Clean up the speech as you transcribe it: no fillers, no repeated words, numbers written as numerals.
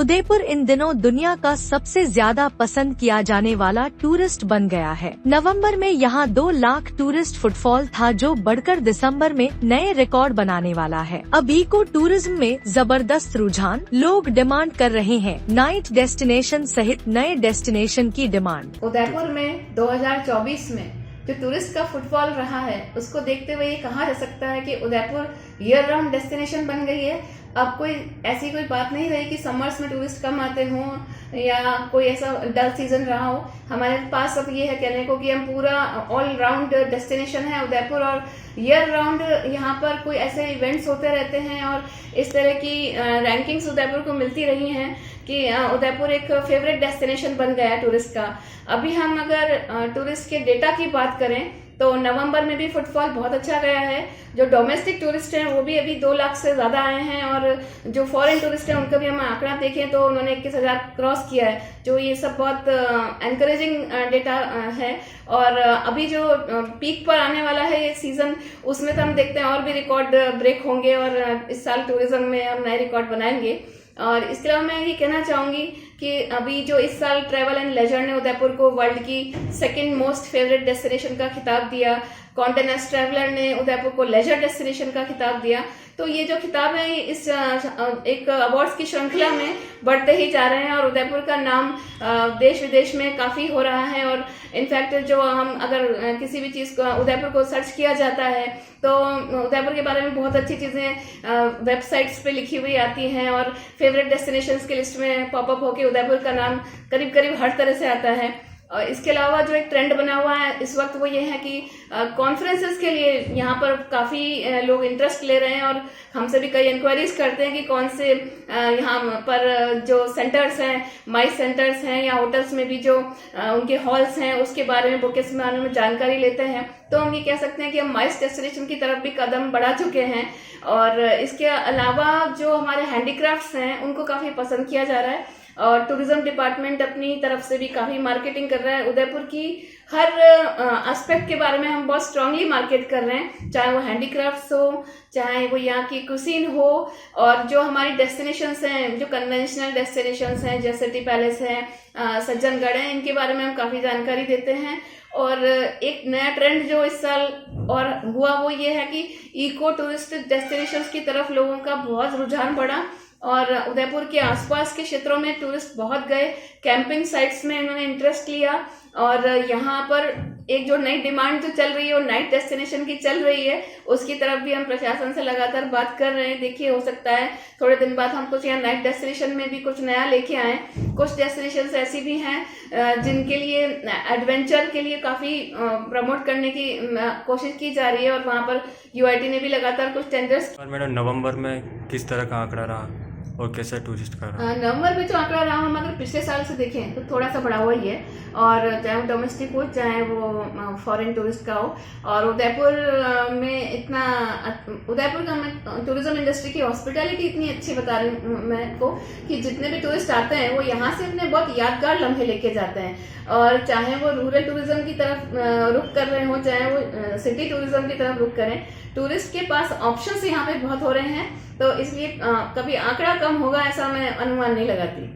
उदयपुर इन दिनों दुनिया का सबसे ज्यादा पसंद किया जाने वाला टूरिस्ट बन गया है। नवंबर में यहाँ 2 लाख टूरिस्ट फुटफॉल था, जो बढ़कर दिसंबर में नए रिकॉर्ड बनाने वाला है। अब इको टूरिज्म में जबरदस्त रुझान, लोग डिमांड कर रहे हैं नाइट डेस्टिनेशन सहित नए डेस्टिनेशन की डिमांड। उदयपुर में 2024 में जो टूरिस्ट का फुटफॉल रहा है, उसको देखते हुए ये कहा जा सकता है कि उदयपुर ईयर राउंड डेस्टिनेशन बन गई है। अब कोई ऐसी कोई बात नहीं रही कि समर्स में टूरिस्ट कम आते हों या कोई ऐसा डल सीजन रहा हो। हमारे पास अब ये है कहने को कि हम पूरा ऑल राउंड डेस्टिनेशन है उदयपुर, और ईयर राउंड यहाँ पर कोई ऐसे इवेंट्स होते रहते हैं और इस तरह की रैंकिंग्स उदयपुर को मिलती रही हैं कि उदयपुर एक फेवरेट डेस्टिनेशन बन गया है टूरिस्ट का। अभी हम अगर टूरिस्ट के डेटा की बात करें तो नवंबर में भी फुटफॉल बहुत अच्छा गया है। जो डोमेस्टिक टूरिस्ट हैं वो भी अभी 2 लाख से ज्यादा आए हैं, और जो फॉरेन टूरिस्ट हैं उनका भी हम आंकड़ा देखें तो उन्होंने 21,000 क्रॉस किया है, जो ये सब बहुत एनकरेजिंग डेटा है। और अभी जो पीक पर आने वाला है ये सीजन, उसमें तो हम देखते हैं और भी रिकॉर्ड ब्रेक होंगे और इस साल टूरिज्म में हम नए रिकॉर्ड बनाएंगे। और इसके अलावा मैं ये कहना चाहूंगी कि अभी जो इस साल ट्रैवल एंड लेजर ने उदयपुर को वर्ल्ड की 2nd मोस्ट फेवरेट डेस्टिनेशन का खिताब दिया, कॉन्टे नस्ट ट्रैवलर ने उदयपुर को लेजर डेस्टिनेशन का खिताब दिया। तो ये जो खिताब है इस एक अवार्ड्स की श्रृंखला में बढ़ते ही जा रहे हैं और उदयपुर का नाम देश विदेश में काफी हो रहा है। और इनफैक्ट जो हम अगर किसी भी चीज को उदयपुर को सर्च किया जाता है तो उदयपुर के बारे में बहुत अच्छी चीजें वेबसाइट्स पे लिखी हुई आती हैं और फेवरेट डेस्टिनेशंस की लिस्ट में पॉपअप होके उदयपुर का नाम करीब करीब हर तरह से आता है। और इसके अलावा जो एक ट्रेंड बना हुआ है इस वक्त वो ये है कि कॉन्फ्रेंसेस के लिए यहाँ पर काफी लोग इंटरेस्ट ले रहे हैं और हमसे भी कई इंक्वायरीज करते हैं कि कौन से यहाँ पर जो सेंटर्स हैं, माइस सेंटर्स हैं या होटल्स में भी जो उनके हॉल्स हैं उसके बारे में, बुक के बारे में जानकारी लेते हैं। तो हम ये कह सकते हैं कि हम माइस डेस्टिनेशन की तरफ भी कदम बढ़ा चुके हैं। और इसके अलावा जो हमारे हैंडीक्राफ्ट्स हैं उनको काफी पसंद किया जा रहा है और टूरिज्म डिपार्टमेंट अपनी तरफ से भी काफी मार्केटिंग कर रहा है। उदयपुर की हर एस्पेक्ट के बारे में हम बहुत स्ट्रांगली मार्केट कर रहे हैं, चाहे वो हैंडीक्राफ्ट्स हो, चाहे वो यहाँ की कुसीन हो, और जो हमारी डेस्टिनेशंस हैं, जो कन्वेंशनल डेस्टिनेशंस हैं जैसे टी पैलेस है, सज्जनगढ़ है, इनके बारे में हम काफी जानकारी देते हैं। और एक नया ट्रेंड जो इस साल और हुआ वो ये है कि इको टूरिस्ट डेस्टिनेशंस की तरफ लोगों का बहुत रुझान बढ़ा और उदयपुर के आसपास के क्षेत्रों में टूरिस्ट बहुत गए, कैंपिंग साइट्स में उन्होंने इंटरेस्ट लिया। और यहाँ पर एक जो नई डिमांड जो चल रही है वो नाइट डेस्टिनेशन की चल रही है, उसकी तरफ भी हम प्रशासन से लगातार बात कर रहे हैं। देखिए हो सकता है थोड़े दिन बाद हम कुछ यहाँ नाइट डेस्टिनेशन में भी कुछ नया लेके आए। कुछ डेस्टिनेशन ऐसी भी हैं जिनके लिए एडवेंचर के लिए काफी प्रमोट करने की कोशिश की जा रही है और वहाँ पर यूआईटी ने भी लगातार कुछ टेंडर्स। मैडम नवंबर में किस तरह का आंकड़ा रहा और कैसा टूरिस्ट का रहा? नवंबर में जो आंकड़ा रहा, हम अगर पिछले साल से देखें तो थोड़ा सा बढ़ा हुआ ही है, और चाहे वो डोमेस्टिक हो चाहे वो फॉरेन टूरिस्ट का हो। और उदयपुर में इतना, उदयपुर का टूरिज्म इंडस्ट्री की हॉस्पिटैलिटी इतनी अच्छी बता रही हूँ मैं को कि जितने भी टूरिस्ट आते हैं वो यहाँ से अपने बहुत यादगार लम्हे लेके जाते हैं। और चाहे वो रूरल टूरिज्म की तरफ रुख कर रहे हो, चाहे वो सिटी टूरिज्म की तरफ रुख करें, टूरिस्ट के पास ऑप्शंस यहाँ पे बहुत हो रहे हैं। तो इसलिए कभी आंकड़ा कम होगा ऐसा मैं अनुमान नहीं लगाती।